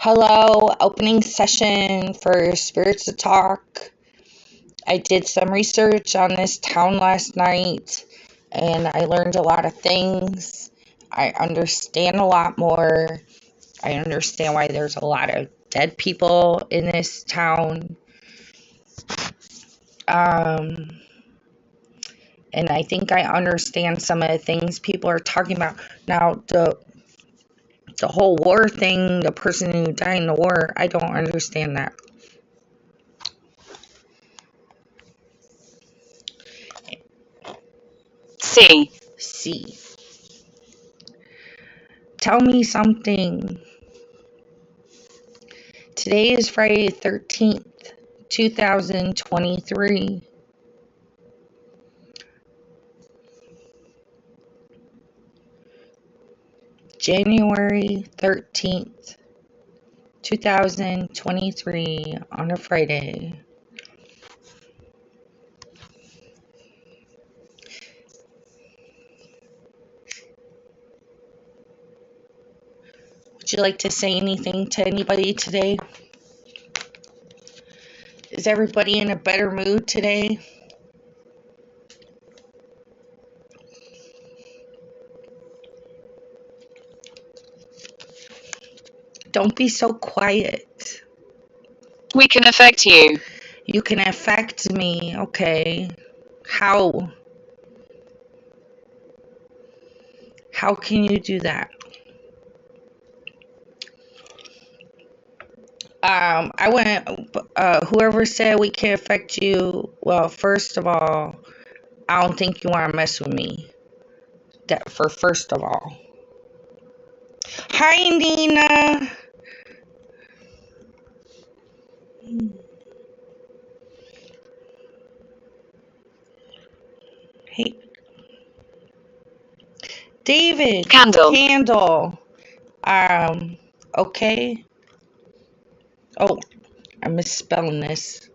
Hello, opening session for Spirits to Talk. I did some research on this town last night and I learned a lot of things. I understand a lot more. I understand why there's a lot of dead people in this town. And I think I understand some of the things people are talking about. Now, the whole war thing, the person who died in the war, I don't understand that. C. Tell me something. Today is Friday the 13th, 2023. January 13th, 2023 on a Friday. Would you like to say anything to anybody today? Is everybody in a better mood today? Don't be so quiet. We can affect you. You can affect me, okay? How? How can you do that? I went, whoever said we can affect you, well, first of all, I don't think you want to mess with me. That for first of all. Hi, Nina. Hey. David. Candle. Okay. Oh, I'm misspelling this.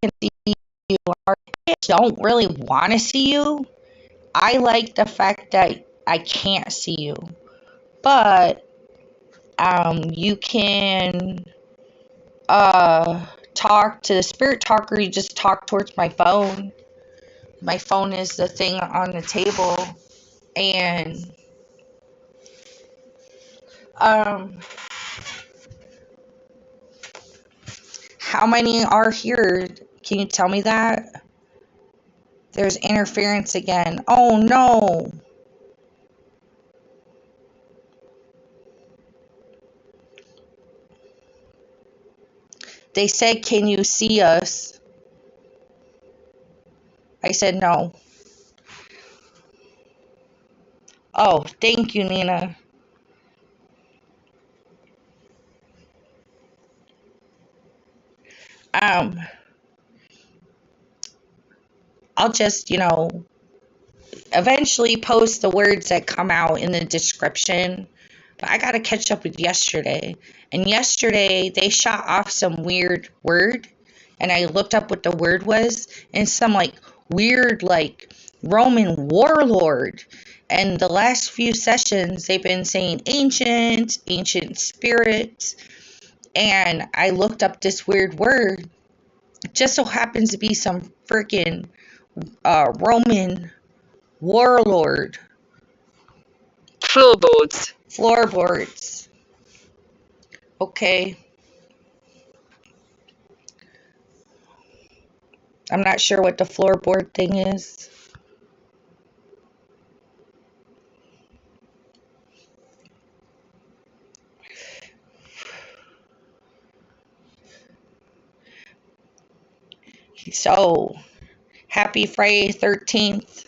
can see you. I don't really want to see you. I like the fact that I can't see you. But you can talk to the spirit talker. You just talk towards my phone. My phone is the thing on the table. And how many are here? Can you tell me that? There's interference again. Oh no. They said, can you see us? I said no. Oh, thank you, Nina. I'll just, eventually post the words that come out in the description. But I gotta catch up with yesterday. And yesterday they shot off some weird word. And I looked up what the word was. And some weird Roman warlord. And the last few sessions they've been saying ancient spirit. And I looked up this weird word. It just so happens to be some freaking Roman warlord. Floorboards. Okay. I'm not sure what the floorboard thing is. So, happy Friday 13th.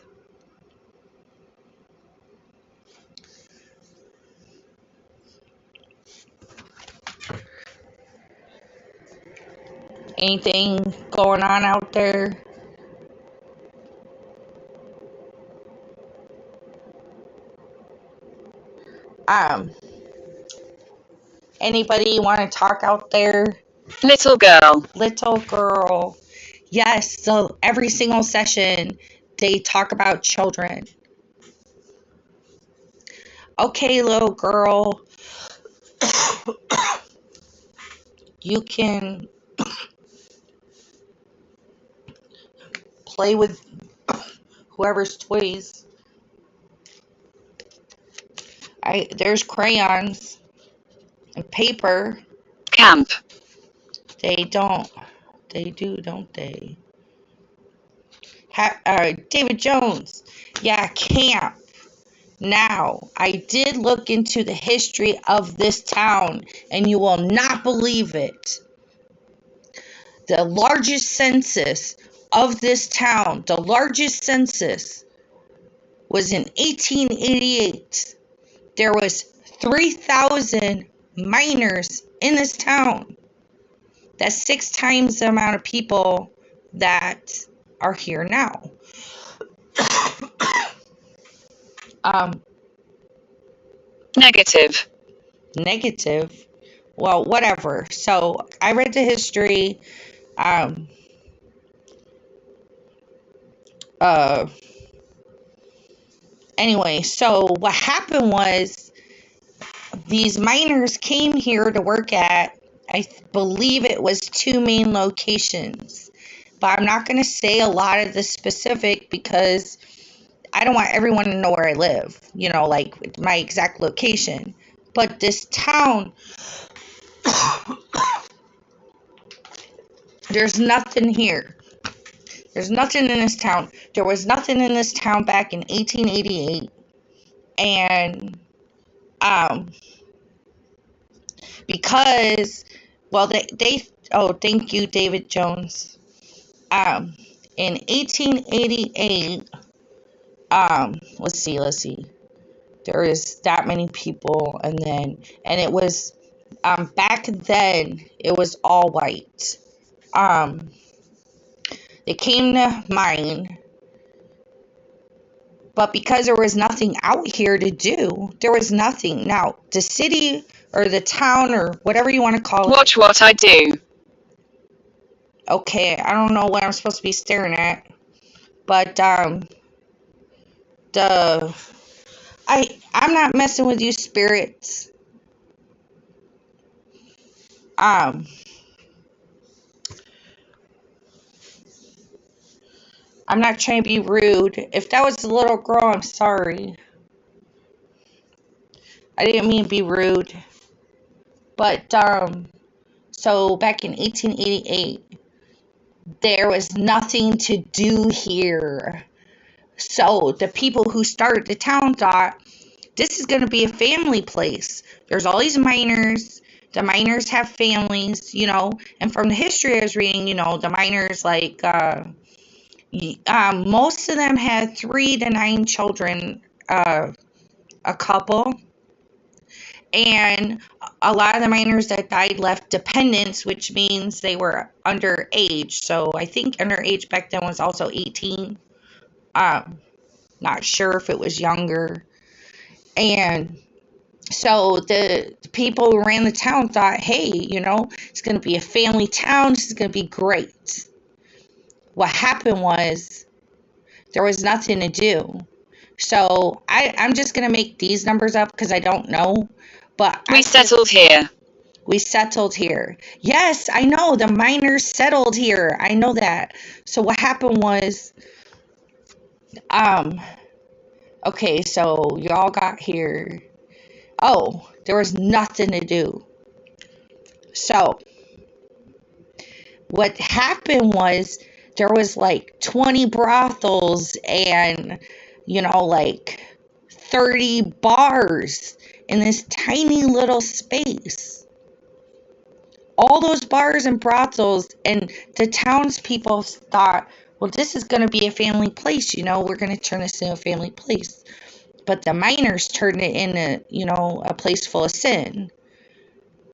Anything going on out there? Anybody want to talk out there? Little girl. Little girl. Yes, so every single session they talk about children. Okay, little girl. You can play with whoever's toys. There's crayons and paper. Camp. They don't. They do, don't they? David Jones. Yeah, camp. Now, I did look into the history of this town, and you will not believe it. The largest census of this town, the largest census, was in 1888. There was 3,000 miners in this town. That's 6 times the amount of people that are here now. Negative. Well, whatever. So I read the history. Anyway, so what happened was these miners came here to work at, I believe it was 2 main locations. But I'm not going to say a lot of the specific because I don't want everyone to know where I live, my exact location. But this town, there's nothing here. There's nothing in this town. There was nothing in this town back in 1888. And, because, well, thank you, David Jones. In 1888, let's see. There is that many people, and it was, back then, it was all white. They came to mine, but because there was nothing out here to do, there was nothing. Now, the city or the town or whatever you want to call it. Watch what I do. Okay, I don't know what I'm supposed to be staring at, but I'm not messing with you, spirits. Um, I'm not trying to be rude. If that was a little girl, I'm sorry. I didn't mean to be rude. But so back in 1888, there was nothing to do here. So the people who started the town thought this is going to be a family place. There's all these miners. The miners have families, and from the history I was reading, the miners, like, most of them had 3 to 9 children, a couple. And a lot of the miners that died left dependents, which means they were underage. So I think underage back then was also 18. Not sure if it was younger. And so the people who ran the town thought, hey, it's going to be a family town. This is going to be great. What happened was there was nothing to do. So I'm just going to make these numbers up because I don't know. But We settled here. We settled here. Yes, I know. The miners settled here. I know that. So what happened was, okay, so y'all got here. Oh, there was nothing to do. So what happened was there was like 20 brothels and, like 30 bars in this tiny little space. All those bars and brothels, and the townspeople thought, well, this is going to be a family place, we're going to turn this into a family place. But the miners turned it into, a place full of sin.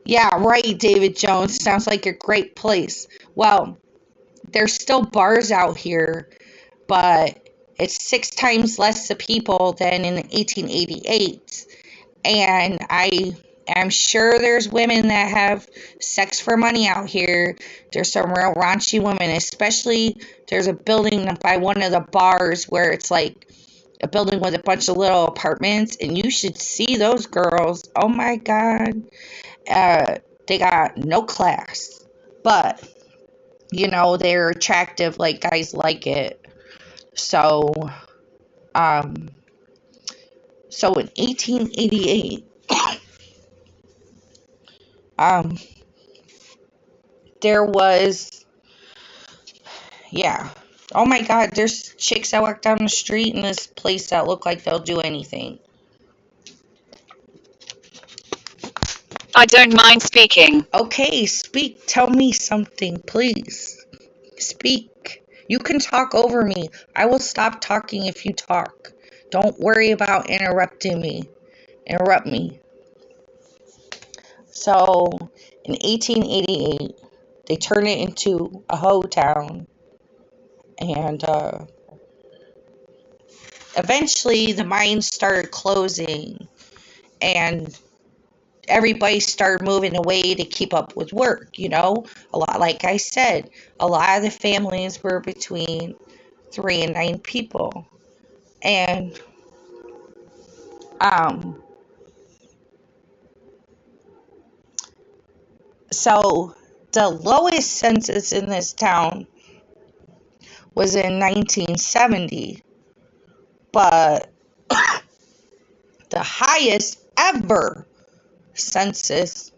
Yeah, right, David Jones. Sounds like a great place. Well, there's still bars out here, but it's 6 times less the people than in 1888. And I'm sure there's women that have sex for money out here. There's some real raunchy women, especially there's a building by one of the bars where it's like a building with a bunch of little apartments, and you should see those girls. Oh my God. They got no class, but they're attractive, like guys like it. So in 1888, there was, yeah. Oh my God, there's chicks that walk down the street in this place that look like they'll do anything. I don't mind speaking. Okay, speak. Tell me something, please. Speak. You can talk over me. I will stop talking if you talk. Don't worry about interrupting me. Interrupt me. So, in 1888, they turned it into a hoe town. And eventually, the mines started closing. And everybody started moving away to keep up with work, A lot, like I said, a lot of the families were between 3 and 9 people. And so the lowest census in this town was in 1970, but the highest ever census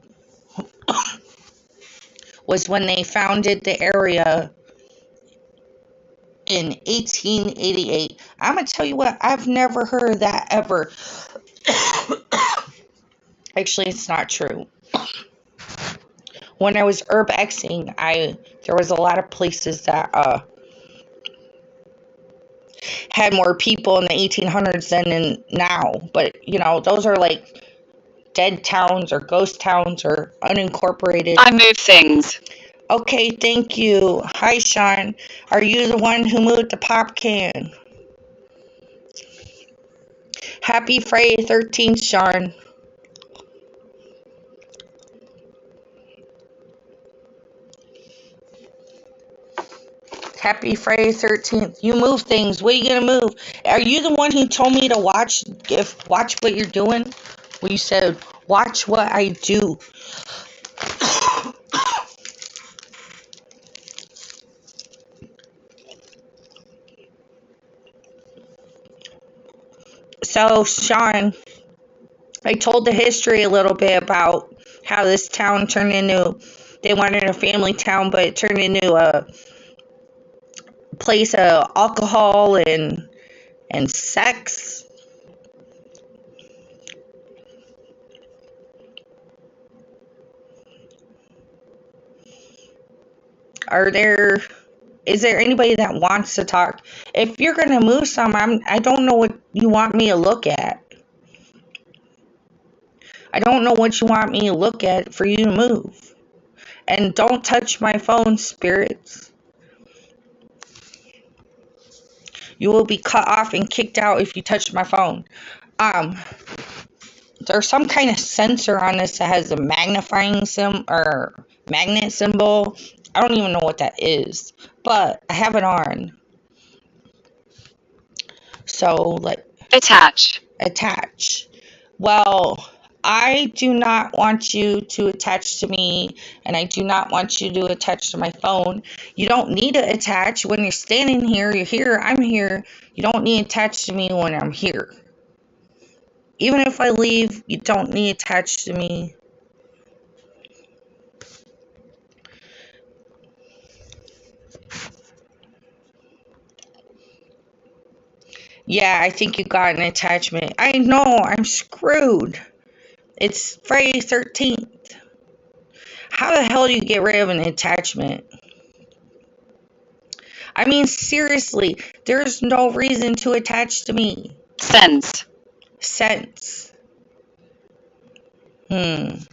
was when they founded the area in 1888. I'm going to tell you what, I've never heard of that ever. Actually, it's not true. When I was urbexing, there was a lot of places that had more people in the 1800s than in now. But, those are like dead towns or ghost towns or unincorporated. I move things. Okay, thank you. Hi, Sean. Are you the one who moved the pop can? Happy Friday 13th, Sean. Happy Friday 13th. You move things. What are you gonna move? Are you the one who told me to watch what you're doing? Well, you said watch what I do. So, Sean, I told the history a little bit about how this town turned into, they wanted a family town, but it turned into a place of alcohol and sex. Are there is there anybody that wants to talk? If you're gonna move some, I don't know what you want me to look at. I don't know what you want me to look at for you to move. And don't touch my phone, spirits. You will be cut off and kicked out if you touch my phone. There's some kind of sensor on this that has a magnifying or magnet symbol. I don't even know what that is, but I have it on. So, like, Attach. attach. Well, I do not want you to attach to me, and I do not want you to attach to my phone. You don't need to attach when you're standing here. You're here, I'm here. You don't need to attach to me when I'm here. Even if I leave, you don't need to attach to me. Yeah, I think you got an attachment. I know, I'm screwed. It's Friday 13th. How the hell do you get rid of an attachment? I mean, seriously, there's no reason to attach to me. Sense. Sense. I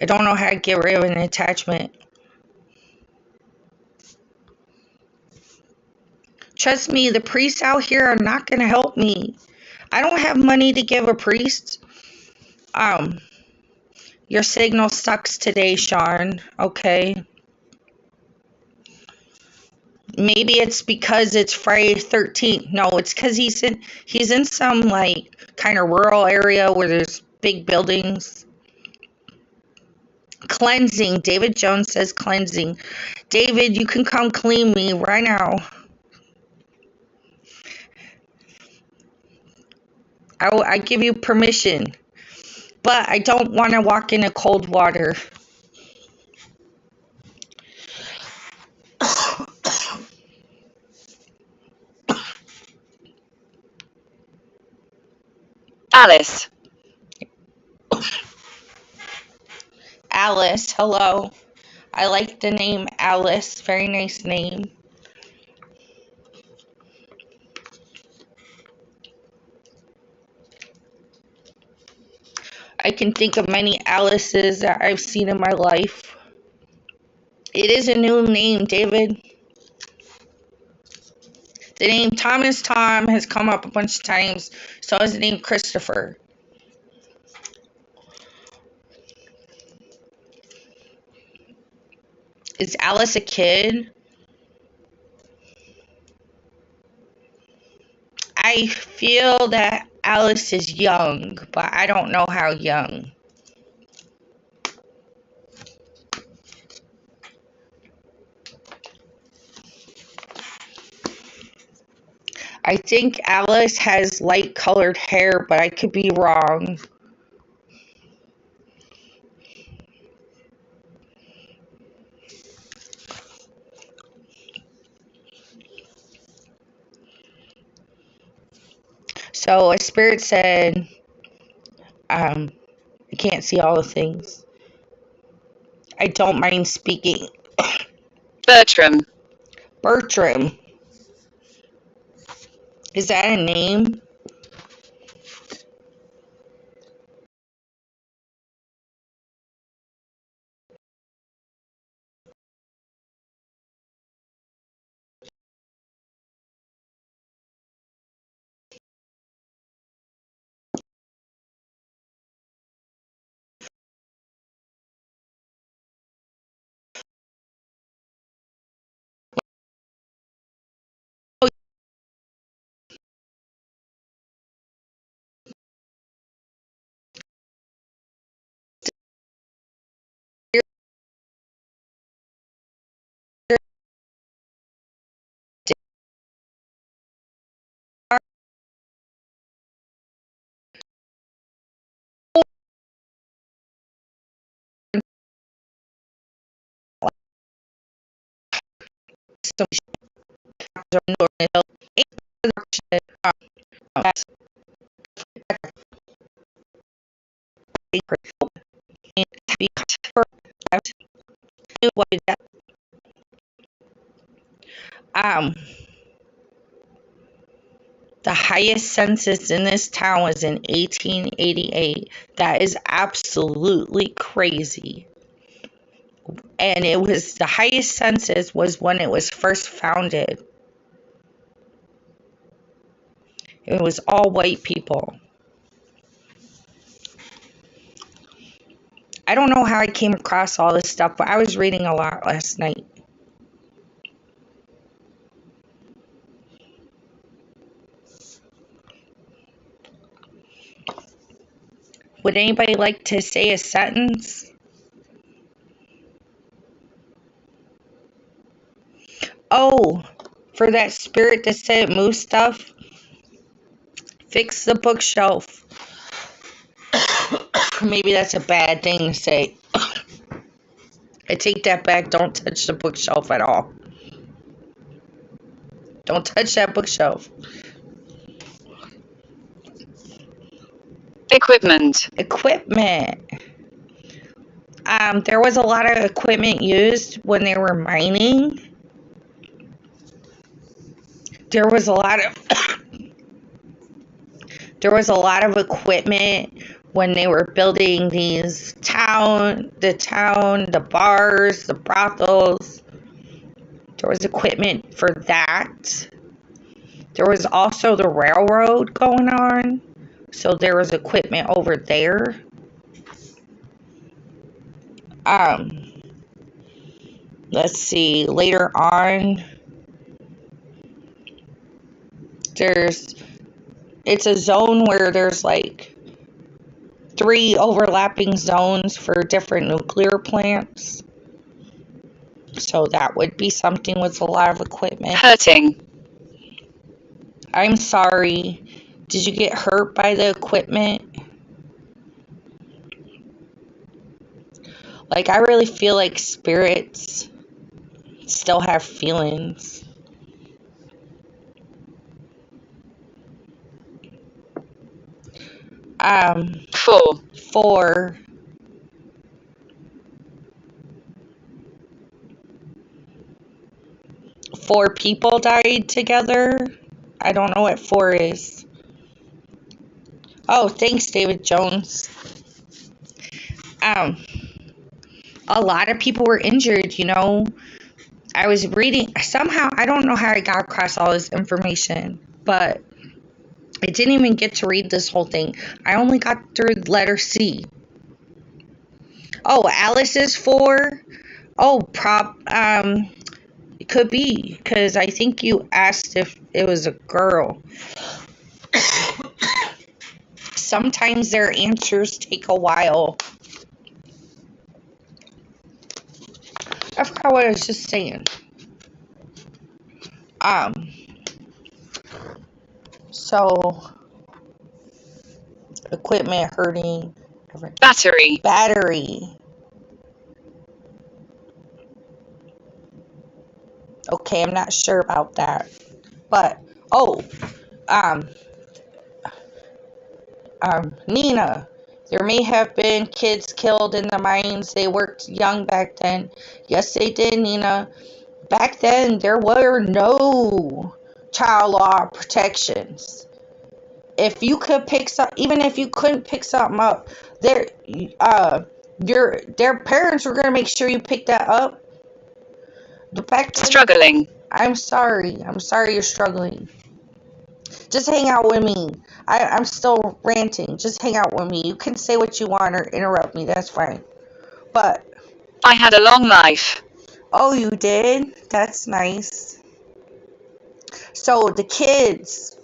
don't know how to get rid of an attachment. Trust me, the priests out here are not going to help me. I don't have money to give a priest. Your signal sucks today, Sean. Okay. Maybe it's because it's Friday 13th. No, it's because he's in some like kind of rural area where there's big buildings. Cleansing. David Jones says cleansing. David, you can come clean me right now. I give you permission. But I don't want to walk into cold water. Alice. Alice, hello. I like the name Alice. Very nice name. I can think of many Alices that I've seen in my life. It is a new name, David. The name Thomas Tom has come up a bunch of times. So is the name Christopher. Is Alice a kid? I feel that Alice is young, but I don't know how young. I think Alice has light colored hair, but I could be wrong. So a spirit said, I can't see all the things. I don't mind speaking. Bertram. Bertram. Is that a name? So um, the highest census in this town was in 1888. That is absolutely crazy. And it was the highest census was when it was first founded. It was all white people. I don't know how I came across all this stuff, but I was reading a lot last night. Would anybody like to say a sentence? Oh, for that spirit that said move stuff, fix the bookshelf. Maybe that's a bad thing to say. I take that back. Don't touch the bookshelf at all. Don't touch that bookshelf. Equipment. Equipment. There was a lot of equipment used when they were mining. There was a lot of equipment when they were building the bars, the brothels. There was equipment for that. There was also the railroad going on, so there was equipment over there. Let's see, later on, it's a zone where there's like 3 overlapping zones for different nuclear plants. So that would be something with a lot of equipment. Hurting. I'm sorry. Did you get hurt by the equipment? Like, I really feel like spirits still have feelings. Four. Four people died together. I don't know what 4 is. Oh, thanks, David Jones. A lot of people were injured, you know. I was reading, somehow, I don't know how I got across all this information, but I didn't even get to read this whole thing. I only got through letter C. Oh, Alice is 4. Oh, it could be, because I think you asked if it was a girl. Sometimes their answers take a while. I forgot what I was just saying. So, equipment hurting. Battery. Okay, I'm not sure about that. But, Nina, there may have been kids killed in the mines. They worked young back then. Yes, they did, Nina. Back then, there were no child law protections. If you could even if you couldn't pick something up, their parents were gonna make sure you picked that up. Back then, Struggling. I'm sorry you're struggling. Just hang out with me. I'm still ranting. Just hang out with me. You can say what you want or interrupt me. That's fine. But I had a long life. Oh, you did? That's nice. So the kids,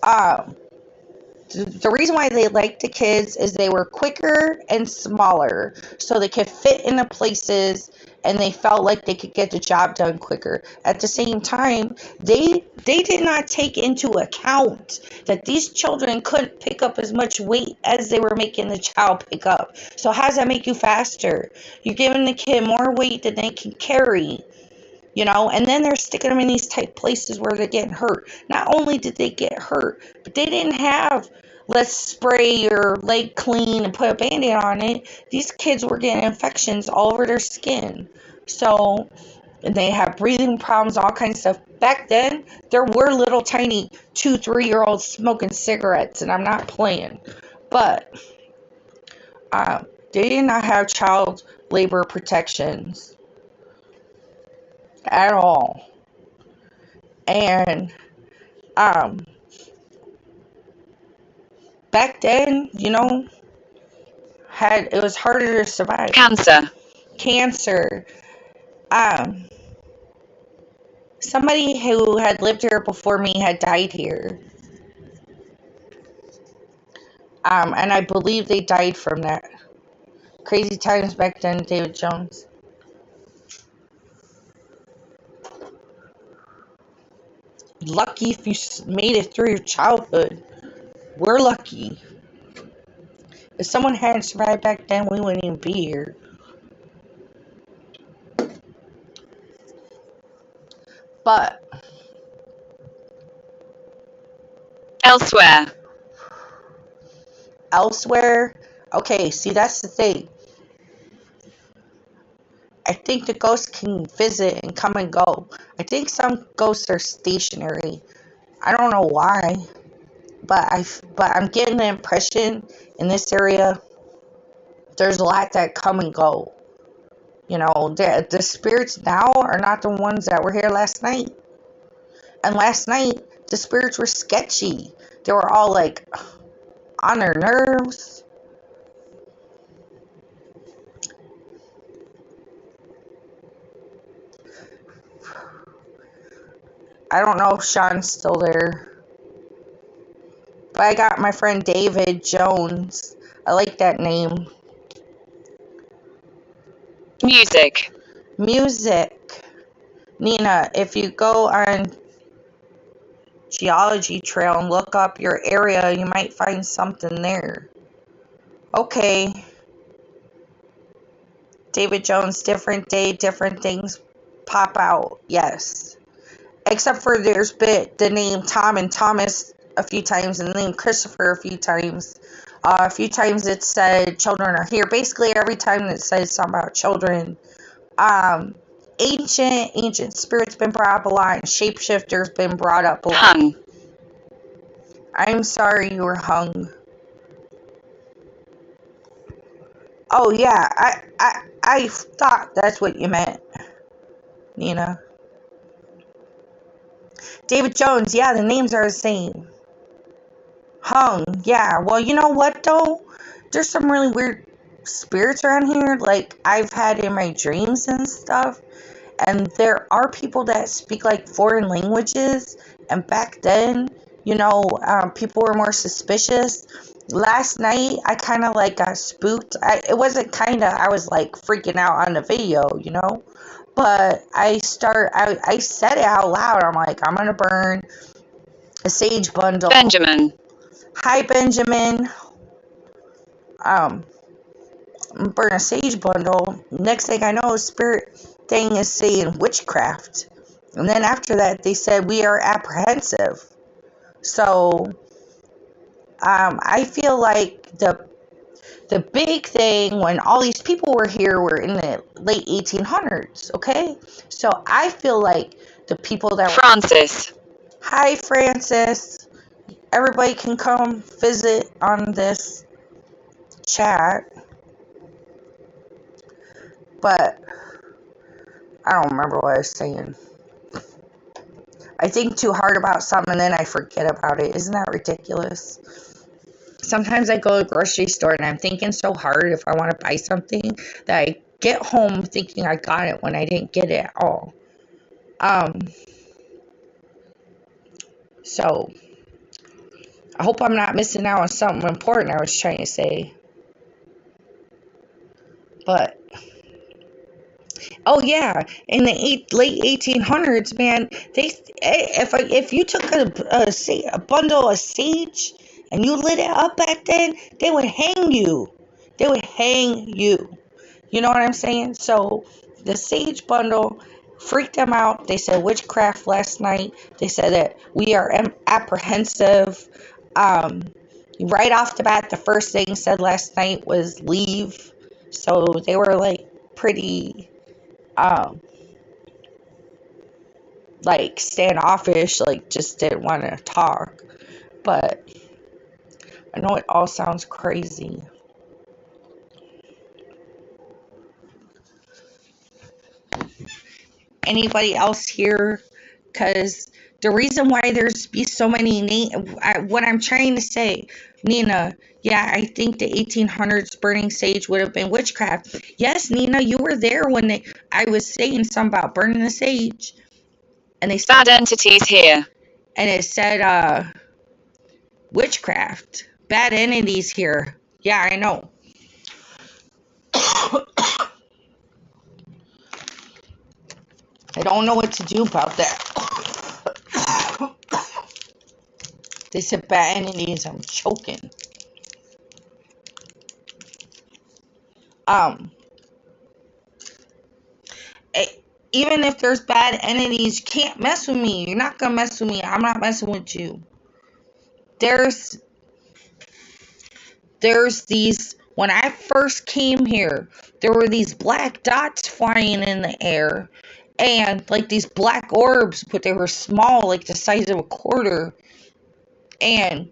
the reason why they liked the kids is they were quicker and smaller, so they could fit into places and they felt like they could get the job done quicker. At the same time, they did not take into account that these children couldn't pick up as much weight as they were making the child pick up. So how does that make you faster? You're giving the kid more weight than they can carry. And then they're sticking them in these tight places where they're getting hurt. Not only did they get hurt, but they didn't have, let's spray your leg clean and put a band-aid on it. These kids were getting infections all over their skin. So, and they have breathing problems, all kinds of stuff. Back then, there were little tiny 2-3-year-olds smoking cigarettes, and I'm not playing. But they did not have child labor protections at all. And back then, it was harder to survive. Cancer. Somebody who had lived here before me had died here. And I believe they died from that. Crazy times back then, David Jones. Lucky if you made it through your childhood. We're lucky. If someone hadn't survived back then, we wouldn't even be here. But elsewhere. Okay, see, that's the thing. I think the ghosts can visit and come and go. I think some ghosts are stationary. I don't know why, but I'm getting the impression in this area there's a lot that come and go. The spirits now are not the ones that were here last night. And last night, the spirits were sketchy. They were all like on their nerves. I don't know if Sean's still there. But I got my friend David Jones. I like that name. Music. Nina, if you go on Geology Trail and look up your area, you might find something there. Okay. David Jones, different day, different things pop out. Yes. Except for there's been the name Tom and Thomas a few times and the name Christopher a few times. A few times it said children are here. Basically every time it says something about children. Ancient spirits been brought up a lot, and shapeshifters been brought up a lot. Hung. I'm sorry you were hung. Oh yeah, I thought that's what you meant, Nina. David Jones, yeah, the names are the same. Hung, yeah. Well, you know what though? There's some really weird spirits around here, like I've had in my dreams and stuff. And there are people that speak like foreign languages. And back then, people were more suspicious. Last night, I kind of like got spooked. I was like freaking out on the video, But I said it out loud. I'm like, I'm going to burn a sage bundle. Benjamin. Hi, Benjamin. Burn a sage bundle. Next thing I know, spirit thing is saying witchcraft. And then after that, they said we are apprehensive. So, I feel like the big thing when all these people were here were in the late 1800s, okay? So I feel like the people that Francis. Hi, Francis. Everybody can come visit on this chat. But I don't remember what I was saying. I think too hard about something and then I forget about it. Isn't that ridiculous? Sometimes I go to the grocery store and I'm thinking so hard if I want to buy something that I get home thinking I got it when I didn't get it at all. So I hope I'm not missing out on something important I was trying to say. But oh yeah, in the late 1800s, man, if you took a bundle of sage and you lit it up back then, they would hang you. You know what I'm saying? So the sage bundle freaked them out. They said witchcraft last night. They said that we are apprehensive. Right off the bat, the first thing said last night was leave. So they were like pretty like standoffish, like just didn't want to talk. But I know it all sounds crazy. Anybody else here? Because the reason why there's be so many what I'm trying to say, Nina, yeah, I think the 1800s burning sage would have been witchcraft. Yes, Nina, you were there when I was saying something about burning the sage, and they said Bad entities here. and it said witchcraft, bad entities here. Yeah, I know. I don't know what to do about that. They said bad entities. I'm choking. Even if there's bad entities, you can't mess with me. You're not gonna mess with me. I'm not messing with you. There's these. When I first came here, there were these black dots flying in the air, and like these black orbs, but they were small, like the size of a quarter, and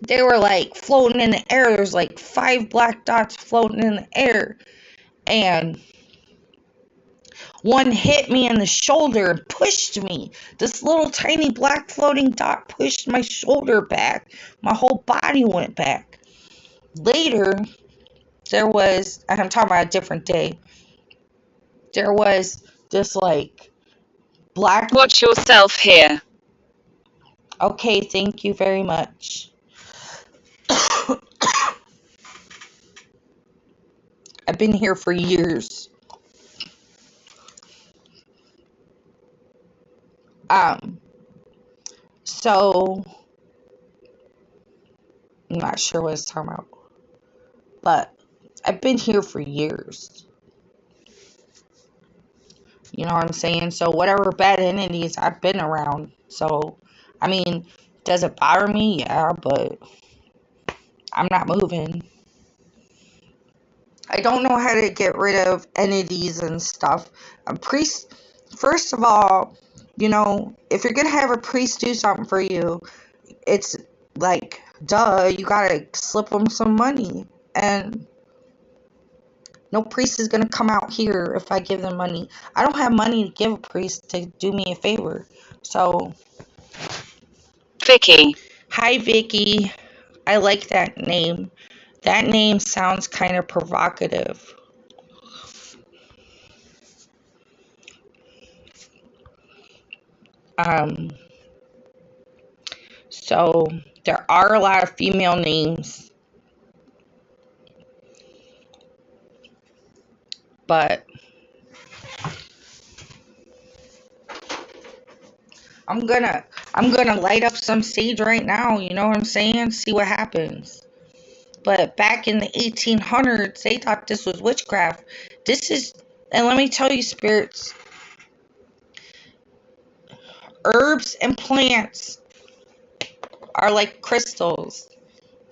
they were like floating in the air. There's like 5 black dots floating in the air, and one hit me in the shoulder and pushed me. This little tiny black floating dot pushed my shoulder back. My whole body went back. Later, there was, and I'm talking about a different day, there was this like black. Watch yourself here. Okay, thank you very much. I've been here for years. So I'm not sure what it's talking about, but I've been here for years. You know what I'm saying? So whatever bad entities, I've been around. So, I mean, does it bother me? Yeah, but I'm not moving. I don't know how to get rid of entities and stuff. A priest, first of all, you know, if you're going to have a priest do something for you, it's like, duh, you got to slip them some money. And no priest is going to come out here if I give them money. I don't have money to give a priest to do me a favor. So, Vicky. hi, Vicky. I like that name. That name sounds kind of provocative. So, there are a lot of female names. But I'm gonna light up some sage right now, you know what I'm saying? See what happens. But back in the 1800s, they thought this was witchcraft. And let me tell you, spirits, herbs and plants are like crystals.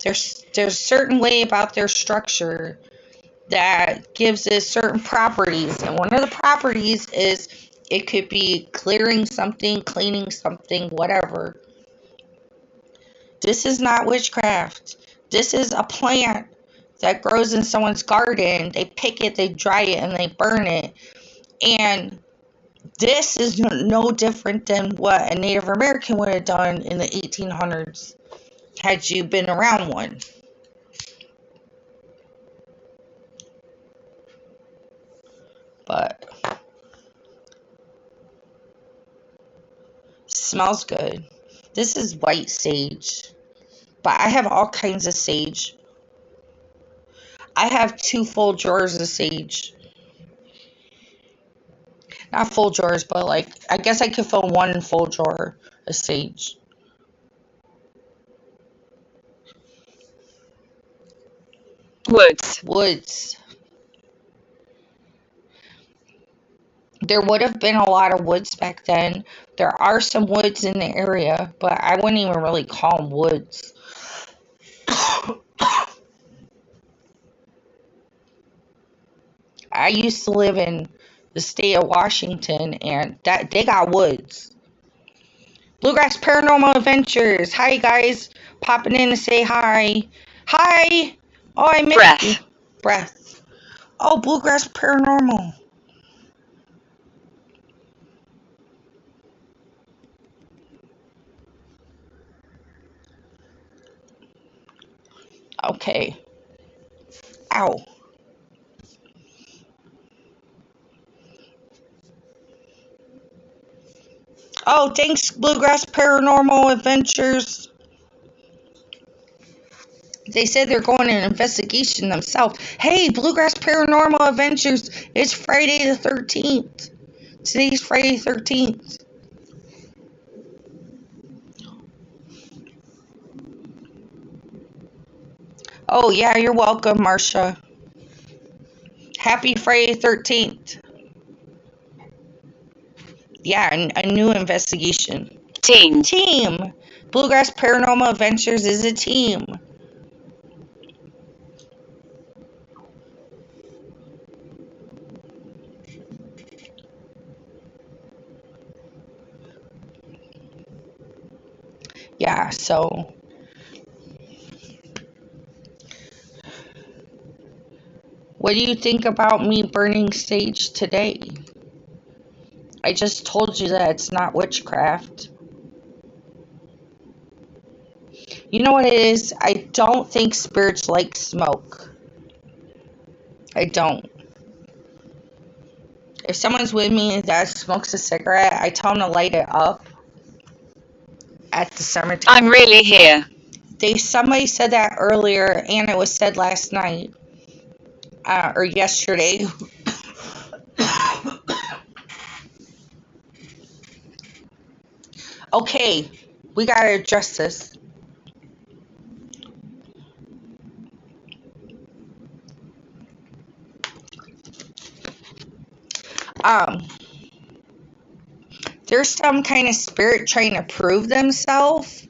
There's a certain way about their structure that gives it certain properties. And one of the properties is it could be clearing something, cleaning something, whatever. This is not witchcraft. This is a plant that grows in someone's garden. They pick it, they dry it, and they burn it. And this is no different than what a Native American would have done in the 1800s had you been around one. But smells good. This is white sage. But I have all kinds of sage. I have 2 full drawers of sage. Not full drawers, but like, I guess I could fill 1 full drawer of sage. Woods. Woods. There would have been a lot of woods back then. There are some woods in the area, but I wouldn't even really call them woods. I used to live in the state of Washington, and that they got woods. Bluegrass Paranormal Adventures. Hi, guys. Popping in to say hi. Hi. Oh, I missed Breath. you. Breath. Oh, Bluegrass Paranormal. Okay. Ow. Oh, thanks, Bluegrass Paranormal Adventures. They said they're going an investigation themselves. Hey, Bluegrass Paranormal Adventures, it's Friday the 13th. Today's Friday the 13th. Oh, yeah, you're welcome, Marsha. Happy Friday the 13th. Yeah, a new investigation. Team. Team. Bluegrass Paranormal Adventures is a team. Yeah, so what do you think about me burning sage today? I just told you that it's not witchcraft. You know what it is? I don't think spirits like smoke. I don't. If someone's with me that smokes a cigarette, I tell them to light it up at the cemetery. I'm really here. Somebody said that earlier, and it was said last night or yesterday. Okay, we gotta address this. There's some kind of spirit trying to prove themselves.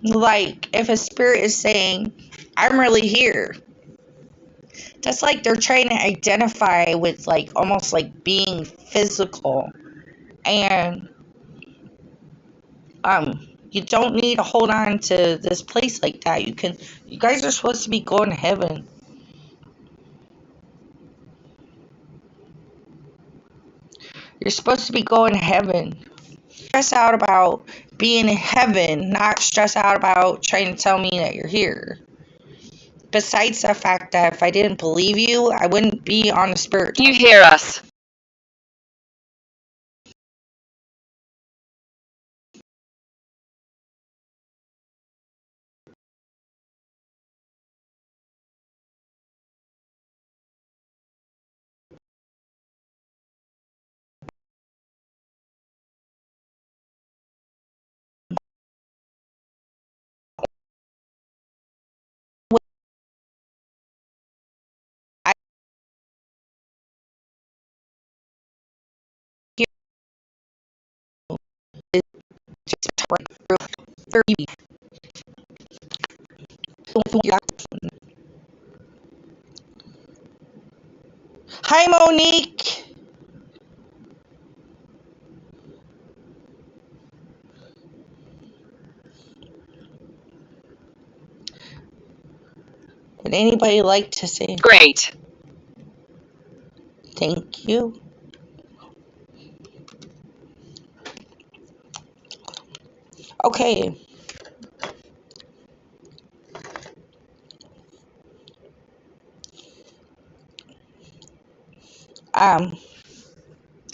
Like, if a spirit is saying, I'm really here, that's like they're trying to identify with, like, almost like being physical. And, you don't need to hold on to this place like that. You guys are supposed to be going to heaven. You're supposed to be going to heaven. Stress out about being in heaven, not stress out about trying to tell me that you're here. Besides the fact that if I didn't believe you, I wouldn't be on the spirit. You hear us. I hear it just through you. Hi, Monique. Would anybody like to say Great. thank you? Okay.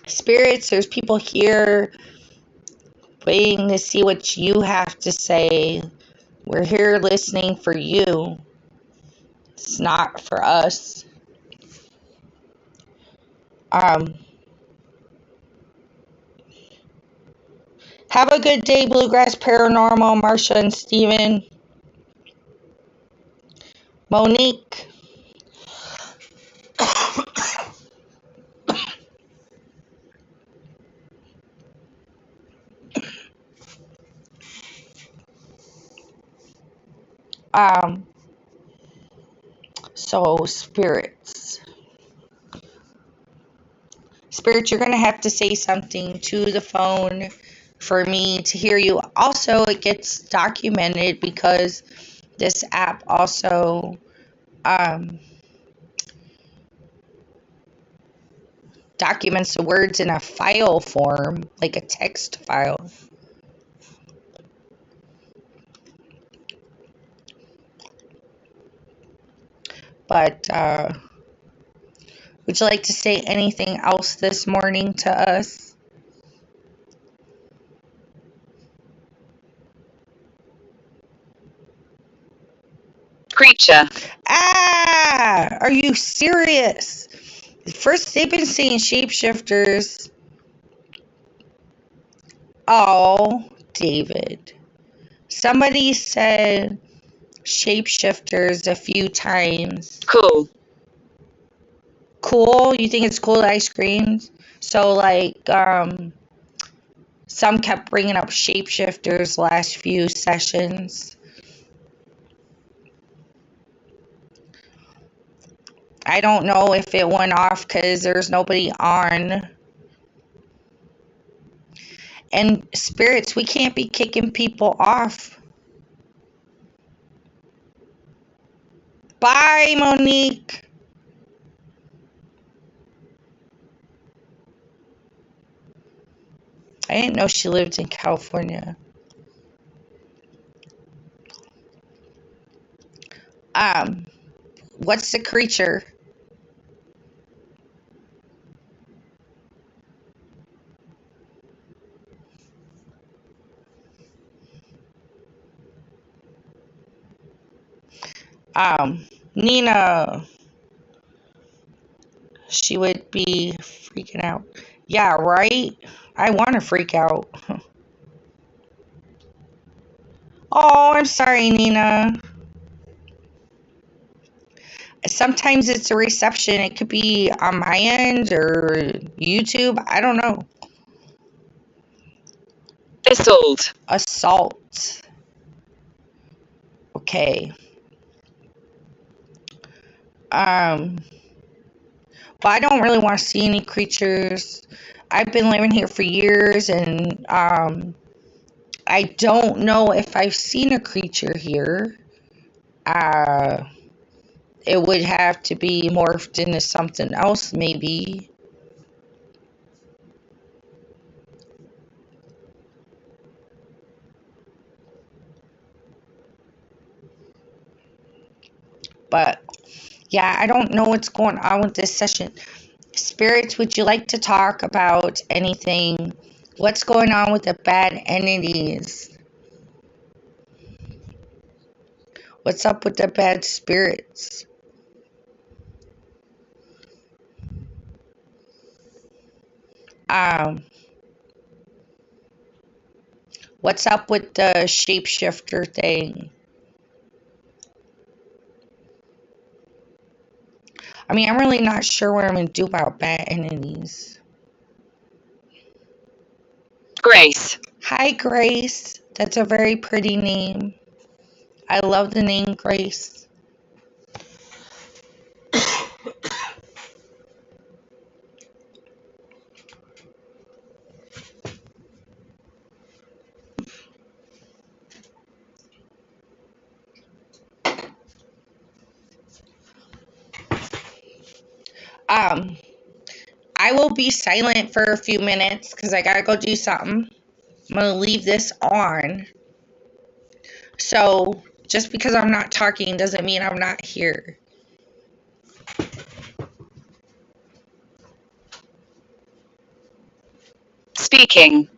Spirits, there's people here waiting to see what you have to say. We're here listening for you. It's not for us. Have a good day, Bluegrass Paranormal, Marsha and Steven. Monique. Um, so spirits. Spirits, you're going to have to say something to the phone for me to hear you. Also, it gets documented because this app also um, documents the words in a file form, like a text file. But would you like to say anything else this morning to us? Creature. Ah, are you serious? First, they've been saying shapeshifters. Oh, David. Somebody said shapeshifters a few times. Cool. Cool? You think it's cool that I screamed? So, like, some kept bringing up shapeshifters last few sessions. I don't know if it went off because there's nobody on. And spirits, we can't be kicking people off. Bye, Monique. I didn't know she lived in California. What's the creature? Nina. She would be freaking out. Yeah, right? I want to freak out. Oh, I'm sorry, Nina. Sometimes it's a reception. It could be on my end or YouTube. I don't know. Assault. Assault. Okay. But I don't really want to see any creatures. I've been living here for years, and I don't know if I've seen a creature here. It would have to be morphed into something else, maybe. But yeah, I don't know what's going on with this session. Spirits, would you like to talk about anything? What's going on with the bad entities? What's up with the bad spirits? Um, what's up with the shapeshifter thing? I mean, I'm really not sure what I'm going to do about bad entities. Grace. Hi, Grace. That's a very pretty name. I love the name Grace. I will be silent for a few minutes because I gotta go do something. I'm gonna leave this on. So just because I'm not talking doesn't mean I'm not here. Speaking.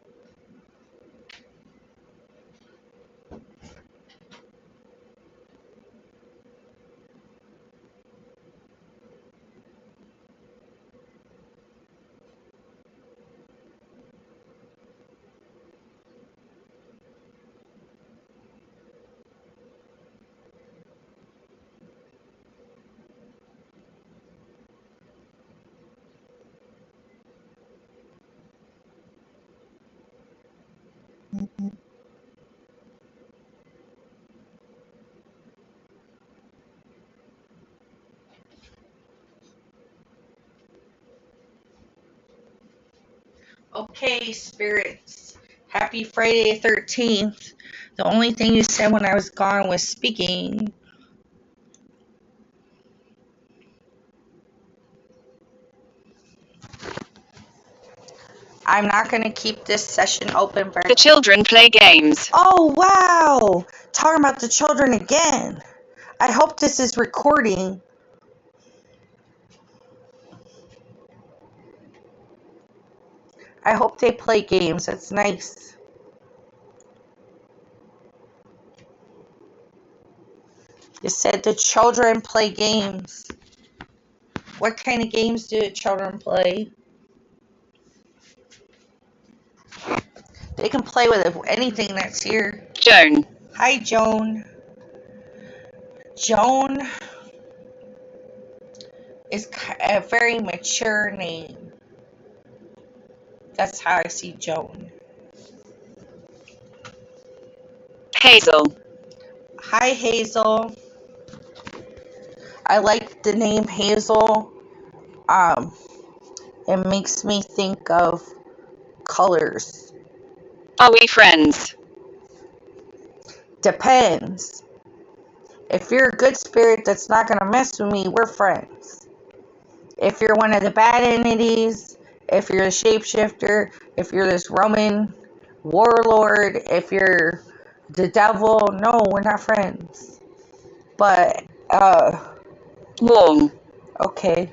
Okay, spirits. Happy Friday the 13th. The only thing you said when I was gone was speaking. I'm not going to keep this session open for... The children play games. Oh, wow! Talking about the children again. I hope this is recording. I hope they play games. That's nice. You said the children play games. What kind of games do the children play? They can play with anything that's here. Joan. Hi, Joan. Joan is a very mature name. That's how I see Joan. Hazel. Hi, Hazel. I like the name Hazel. It makes me think of colors. Are we friends? Depends. If you're a good spirit that's not going to mess with me, we're friends. If you're one of the bad entities, if you're a shapeshifter, if you're this Roman warlord, if you're the devil, no, we're not friends. But, Warm. okay.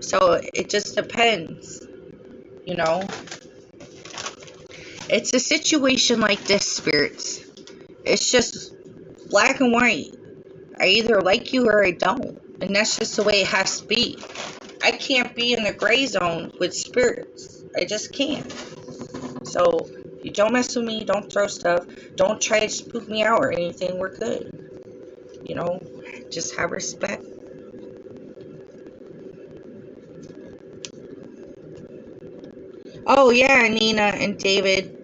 So it just depends, you know. It's a situation like this, spirits. It's just black and white. I either like you or I don't. And that's just the way it has to be. I can't be in the gray zone with spirits. I just can't. So, you don't mess with me, don't throw stuff, don't try to spook me out or anything, we're good. You know, just have respect. Oh yeah, Nina and David.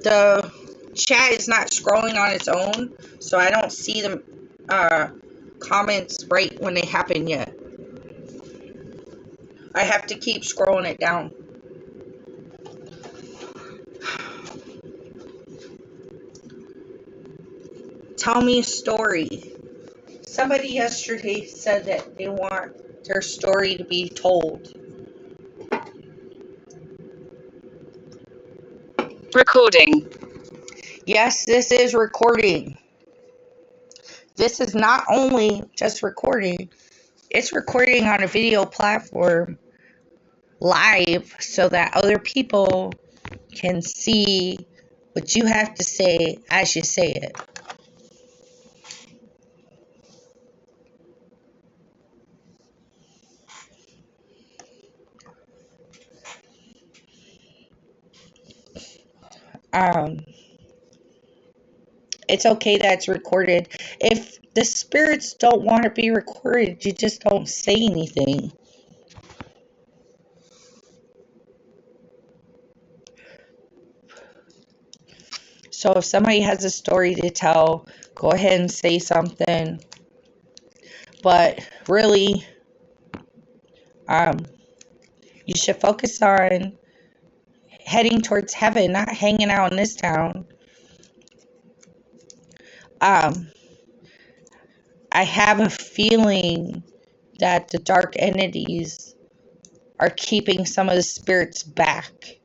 The chat is not scrolling on its own, so I don't see the comments right when they happen yet. I have to keep scrolling it down. Tell me a story. Somebody yesterday said that they want their story to be told. Recording. Yes, this is recording. This is not only just recording, it's recording on a video platform live so that other people can see what you have to say as you say it. It's okay that it's recorded. If the spirits don't want to be recorded, you just don't say anything. So if somebody has a story to tell, go ahead and say something. But really, you should focus on heading towards heaven, not hanging out in this town. I have a feeling that the dark entities are keeping some of the spirits back.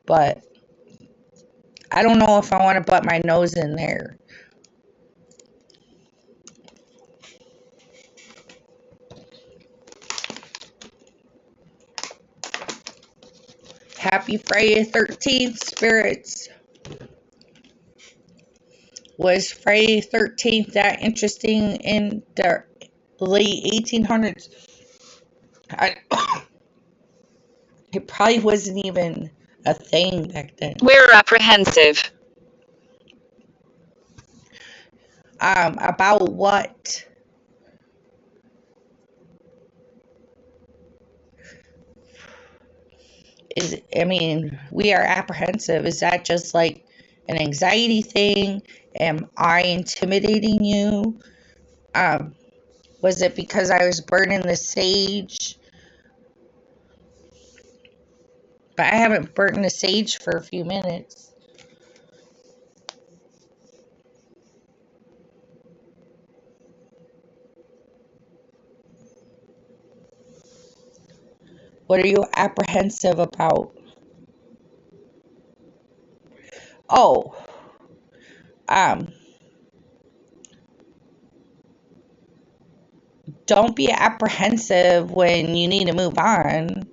But I don't know if I want to butt my nose in there. Happy Friday the 13th, spirits. Was Friday the 13th that interesting in the late 1800s? It probably wasn't even a thing back then. We're apprehensive. About what? We are apprehensive. Is that just like an anxiety thing? Am I intimidating you? Was it because I was burning the sage? But I haven't burnt the sage for a few minutes. What are you apprehensive about? Oh, um, don't be apprehensive when you need to move on,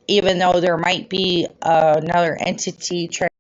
even though there might be another entity trying to.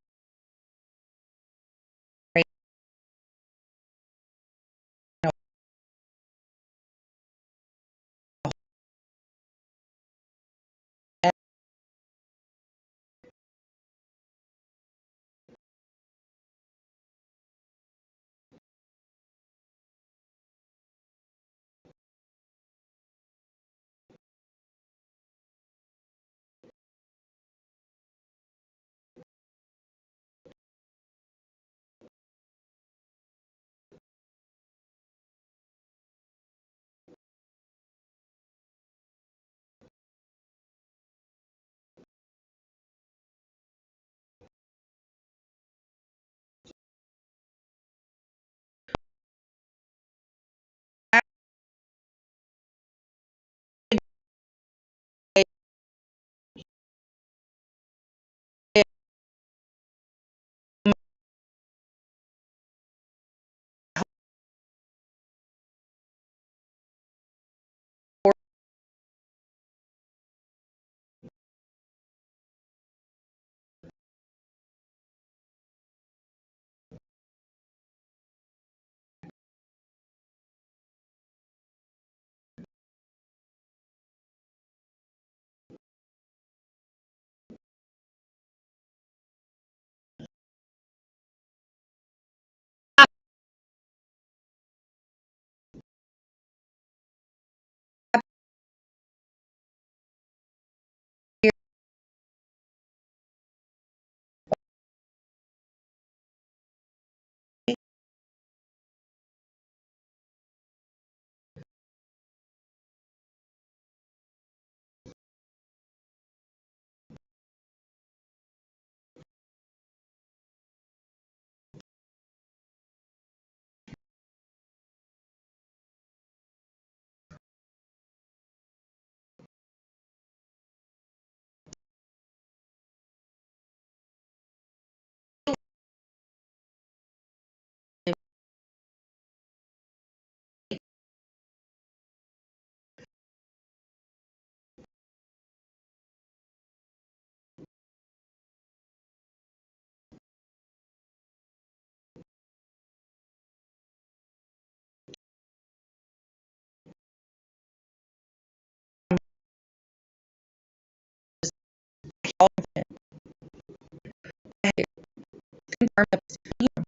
Confirm the position.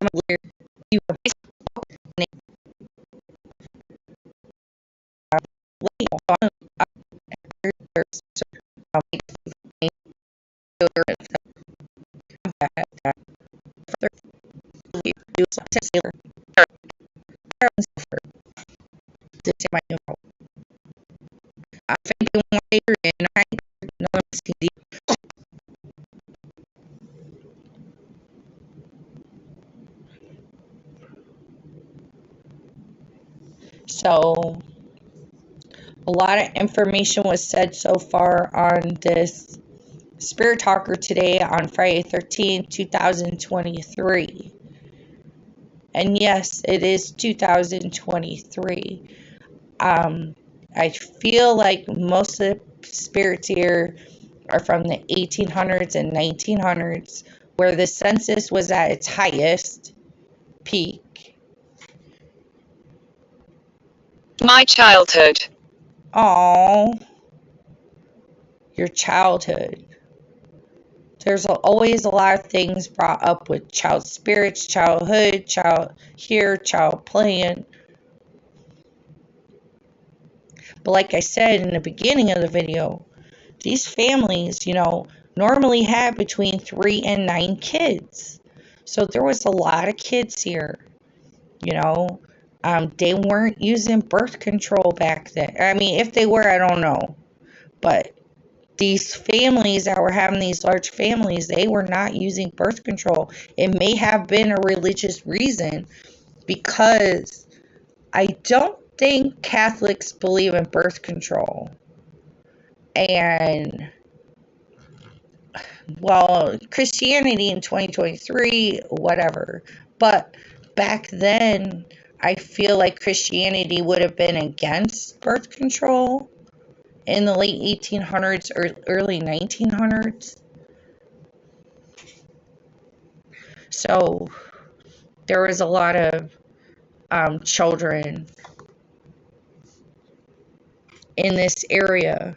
I'm aware you are so a lot of information was said so far on this Spirit Talker today on Friday 13th, 2023. And yes, it is 2023. I feel like most of the spirits here are from the 1800s and 1900s, where the census was at its highest peak. My childhood. Oh, your childhood. There's always a lot of things brought up with child spirits, childhood, child here, child playing. But like I said in the beginning of the video, these families, normally have between 3 and 9 kids. So there was a lot of kids here, you know. They weren't using birth control back then. I mean, if they were, I don't know. But these families that were having these large families, they were not using birth control. It may have been a religious reason, because I don't think Catholics believe in birth control. And, well, Christianity in 2023, whatever. But back then, I feel like Christianity would have been against birth control in the late 1800s or early 1900s. So there was a lot of children in this area.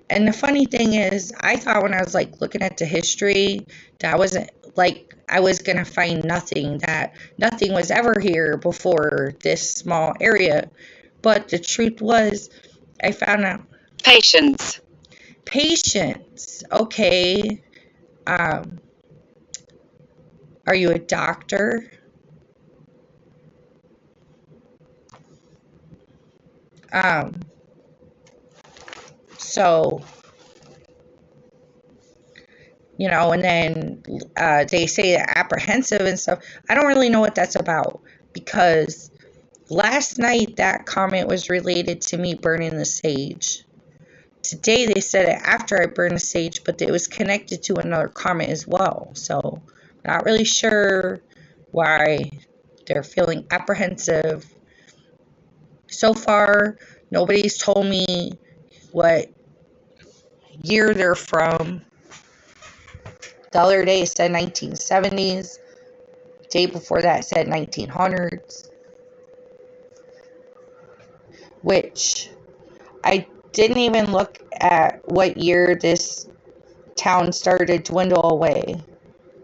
And the funny thing is, I thought when I was like looking at the history, that I wasn't like I was gonna find nothing, that nothing was ever here before this small area. But the truth was, I found out Patience. patience. Okay, are you a doctor? So, and then they say apprehensive and stuff. I don't really know what that's about, because last night that comment was related to me burning the sage. Today they said it after I burned the sage, but it was connected to another comment as well. So, not really sure why they're feeling apprehensive. So far, nobody's told me what year they're from. The other day it said 1970s. The day before that it said 1900s. Which I didn't even look at what year this town started to dwindle away.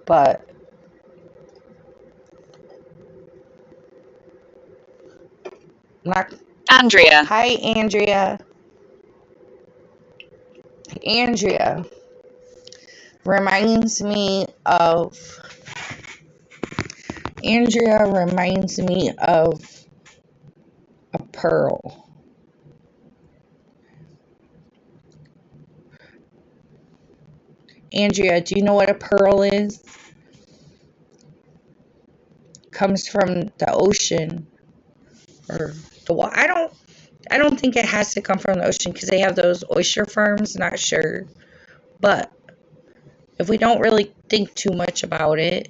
But not. Andrea. Hi, Andrea. Andrea reminds me of a pearl. Andrea, do you know what a pearl is? Comes from the ocean or the water. I don't think it has to come from the ocean, because they have those oyster farms. Not sure, but if we don't really think too much about it,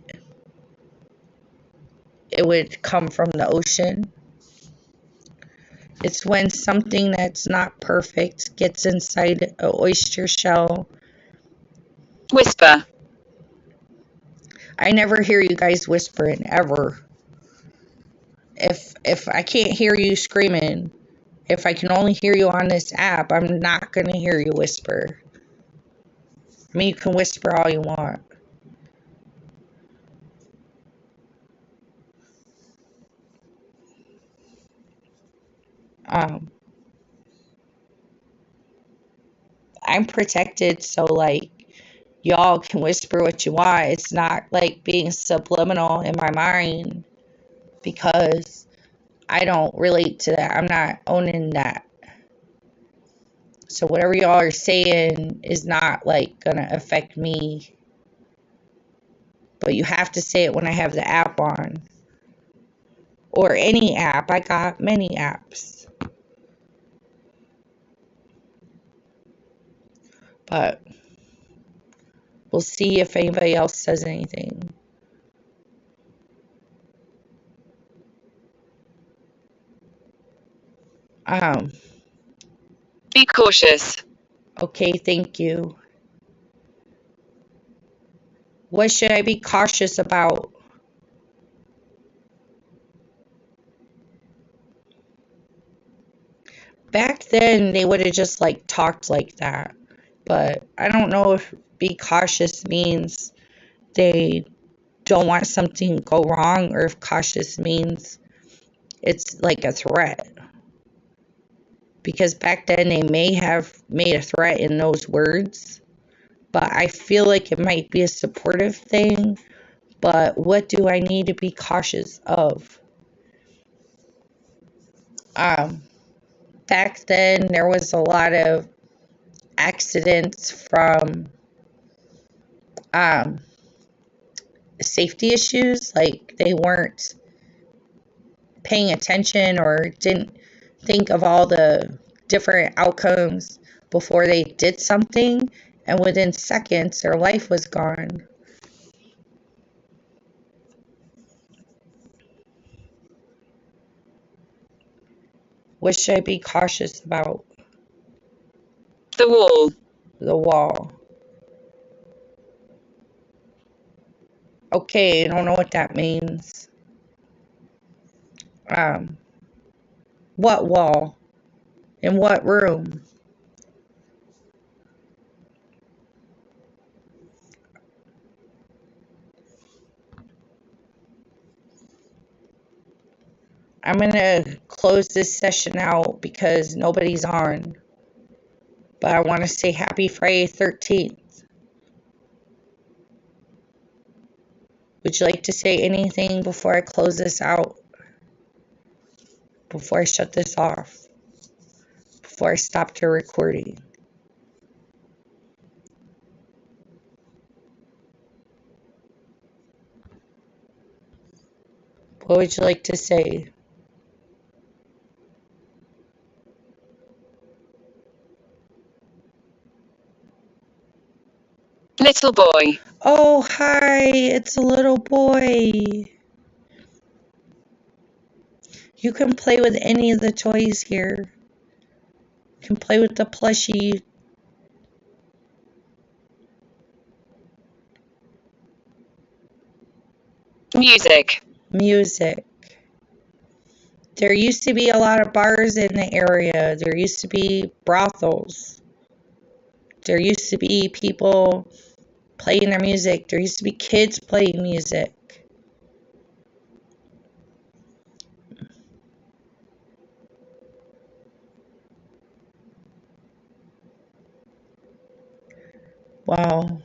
it would come from the ocean. It's when something that's not perfect gets inside an oyster shell. Whisper. I never hear you guys whispering, ever. If I can't hear you screaming, if I can only hear you on this app, I'm not going to hear you whisper. I mean, you can whisper all you want. I'm protected, so like y'all can whisper what you want. It's not like being subliminal in my mind, because I don't relate to that. I'm not owning that. So whatever y'all are saying is not like gonna affect me. But you have to say it when I have the app on. Or any app. I got many apps. But we'll see if anybody else says anything. Be cautious. Okay, thank you. What should I be cautious about? Back then, they would have just like talked like that. But I don't know if be cautious means they don't want something to go wrong, or if cautious means it's like a threat. Because back then they may have made a threat in those words, but I feel like it might be a supportive thing. But what do I need to be cautious of? Back then there was a lot of accidents from safety issues, like they weren't paying attention or didn't think of all the different outcomes before they did something, and within seconds their life was gone. What should I be cautious about? The wall. The wall. Okay, I don't know what that means. What wall? In what room? I'm going to close this session out because nobody's on. But I want to say happy Friday 13th. Would you like to say anything before I close this out? Before I shut this off? Before I stop the recording? What would you like to say? Little boy. Oh, hi, it's a little boy. You can play with any of the toys here. You can play with the plushie. Music. Music. There used to be a lot of bars in the area. There used to be brothels. There used to be people playing their music. There used to be kids playing music. Wow.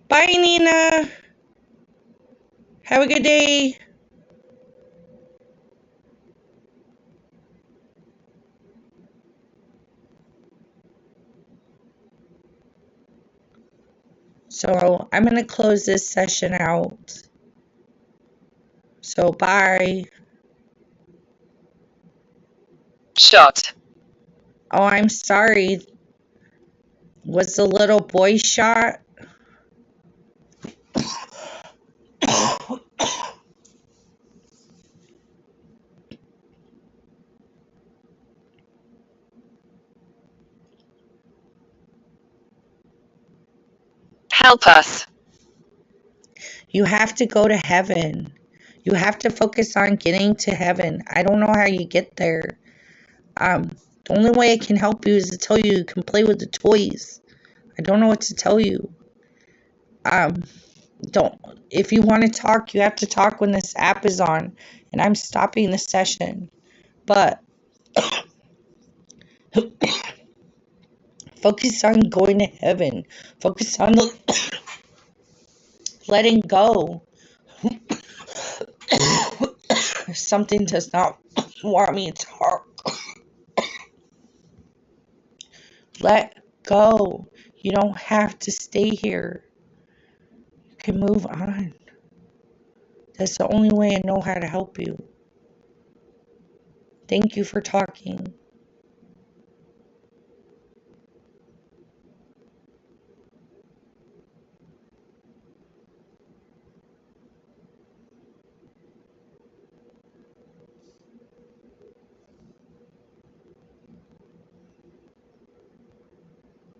Bye, Nina. Have a good day. So I'm going to close this session out. So bye. Shot. Oh, I'm sorry. Was the little boy shot? Help us. You have to go to heaven. You have to focus on getting to heaven. I don't know how you get there. The only way I can help you is to tell you can play with the toys. I don't know what to tell you. Don't. If you want to talk, you have to talk when this app is on, and I'm stopping the session. But focus on going to heaven. Focus on letting go. If something does not want me to talk, let go. You don't have to stay here. You can move on. That's the only way I know how to help you. Thank you for talking.